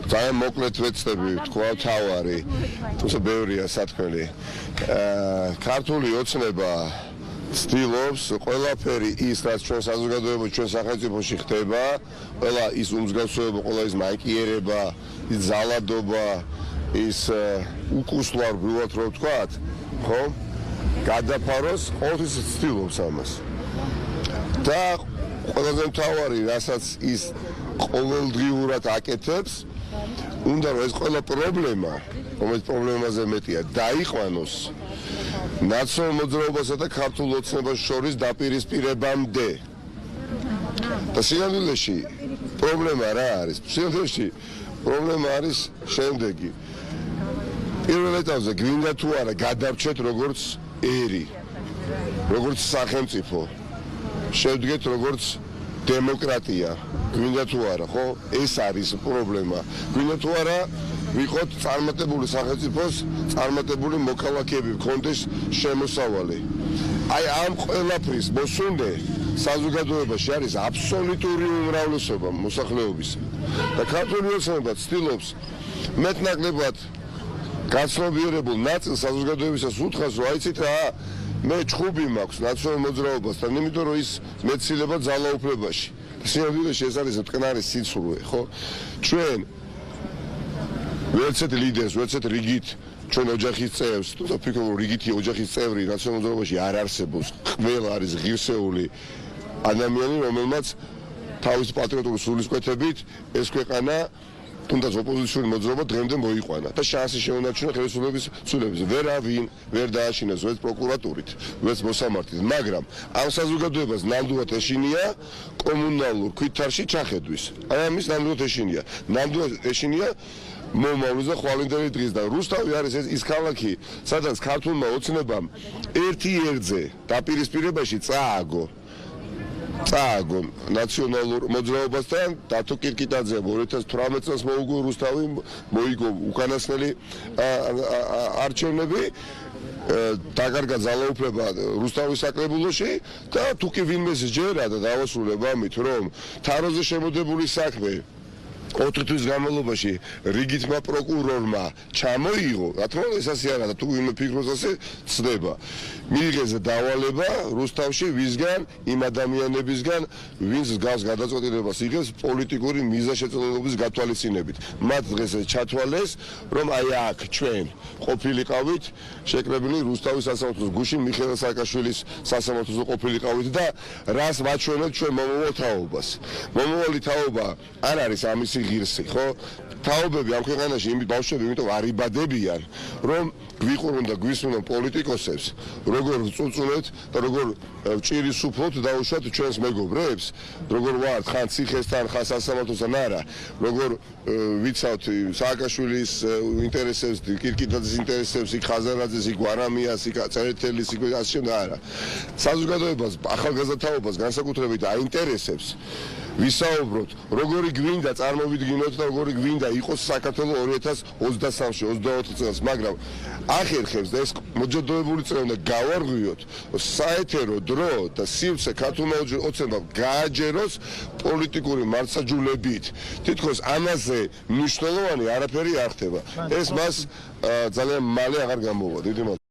ძალიან მოკლედ ვეცდები თქვა თავარი, თუმცა ბევრია სათქმელი. ქართული ოცნება ცდილობს ყველაფერი ის, რაც ჩვენ საზოგადოებაში, ჩვენ სახელმწიფოში ხდება, ყველა ის უმსგავსოება, ყველა ის მანკიერება, ის ზალადობა, ის უკუსლარბილად რო ვთქვათ, ხო? გადაფაროს, ყოველთვის ცდილობს ამას. და ყველაზე მთავარი, რასაც ის ყოველდღიურად აკეთებს, უნდა რომ ეს ყველა პრობლემა, რომელიც პრობლემაზე მეტია, დაიყვანოს ნაციონალურ მოძრაობასა და ქართულ ოცნებას შორის დაპირისპირებამდე. და სინამდვილეში პრობლემა რა არის? სინამდვილეში პრობლემა არის შემდეგი. პირველ ეტაპზე გვინდა თუ არა გადარჩეთ როგორც ერი, როგორც სახელმწიფო. შევდგეთ როგორც დემოკრატია, გვინდა თუ არა, ხო? ეს არის პრობლემა. გვინდა თუ არა ვიყოთ წარმატებული სახელმწიფოს, წარმატებული მოქალაქეები, გქონდეს შემოსავალი. აი ამ ყველაფრის მოსუნდე საზოგადოებაში არის აბსოლუტური უმრავლესობა მოსახლეობისა. და ქართული ოცნება ცდილობს მეტნაკლებად გაცნობიერებულ ნაწილ საზოგადოებისას უთხრას, რომ აიცით რა, მე ჩხუბი მაქვს ნაციონალურ მოძრაობასთან, იმიტომ რომ ის მეცილება ძალაუფლებაში. სინამდვილეში ეს არის მტკნარი სიცრუე, ხო? ჩვენ ვერცეთ ლიდერს, ვერცეთ რიგით ჩვენ ოჯახის წევრს, თუმცა ვფიქრობ, რომ რიგითი ოჯახის წევრი ნაციონალურ მოძრაობაში არ არსებობს. ყველა არის ღირსეული ადამიანი, რომელმაც თავის პატრიოტული სულისკვეთებით ეს ქვეყანა თუნდაც ოპოზიციური მოძრაობა დღემდე მოიყვანა და შანსი შეუნარჩუნა ხელისუფლების ცვლილების. ვერავინ ვერ დააშინეს ვერც პროკურატურით, ვერც მოსამართით, მაგრამ ამ საზოგადოებას ნამდვილად ეშინია კომუნალურ ქვითარში ჩახედვის. აი ამის ნამდვილად ეშინია. ნამდვილად ეშინია მომავლის და ხვალინდელი დღის და რუსთავი არის ის ქალაქი, სადაც ქართულმა ოცნებამ ერთი ერთზე დაპირისპირებაში წააგო ნაციონალურ მოძრაობასთან დათო კირკიტაძემ 2018 წელს მოუგო რუსთავი, მოიგო უკანასკნელი არჩევნები, დაკარგა ძალაუფლება რუსთავის საკრებულოში და თუ კი ვინმე სჯერა და დავასრულებ ამით, რომ თაროზე შემოდებული საქმე 4 თვის განმავლობაში რიგითმა პროკურორმა ჩამოიღო, რა თქმა უნდა ეს ასე არა და თუ ვინმე ფიქრობს ასე ცდება. მიიღეს დავალება რუსთავში ვისგან, იმ ადამიანებისგან, ვინც გავს გადაწყვეტილებას იღებს პოლიტიკური მიზანშეწონილობის გათვალისწინებით. მათ დღეს ჩათვალეს, რომ აი აქ ჩვენ ყოფილიყავით შეკრებილი რუსთავის სასამართლოს გუშინ მიხეილ სააკაშვილის სასამართლოს ყოფილიყავით და რას ვაჩვენებთ ჩვენ მომავალ თაობას. მომავალი თაობა არ არის ამის ღირსი, ხო? თაობები ამ ქვეყანაში იმ ბავშვები იმიტომ არ იბადებიან, რომ გვიყურონ და გვისმენონ პოლიტიკოსებს, როგორ წუწუნეთ და როგორ ჭირისუფლოთ დაუშვათ ჩვენს მეგობრებს, როგორ ვართ ხან ციხესთან, ხან სასამართლოსთან არა, როგორ ვიცავთ სააკაშვილის ინტერესებს, კირკიტაძის ინტერესებს, იქ ხაზარაძეს, იქ ვარამიას, იქ წერეთელის, იქ ასე შემდეგ არა. საზოგადოებას, ახალგაზრდა თაობას განსაკუთრებით აინტერესებს ვისაუბროთ, როგორი გვინდა წარმოვიდგინოთ და როგორი გვინდა იყოს საქართველოს 2023-ში, 24 წელს, მაგრამ ახერხებს და ეს მოჯადოებული წრე უნდა გავარღვიოთ, საეთერო დრო და სივრცე ქართულმა ოცნებამ გააჯეროს პოლიტიკური მართლმსაჯულებით. თითქოს ამაზე მნიშვნელოვანი არაფერი არ ხდება. ეს მას ძალიან მალე აღარ გამოვა. დიდი მადლობა.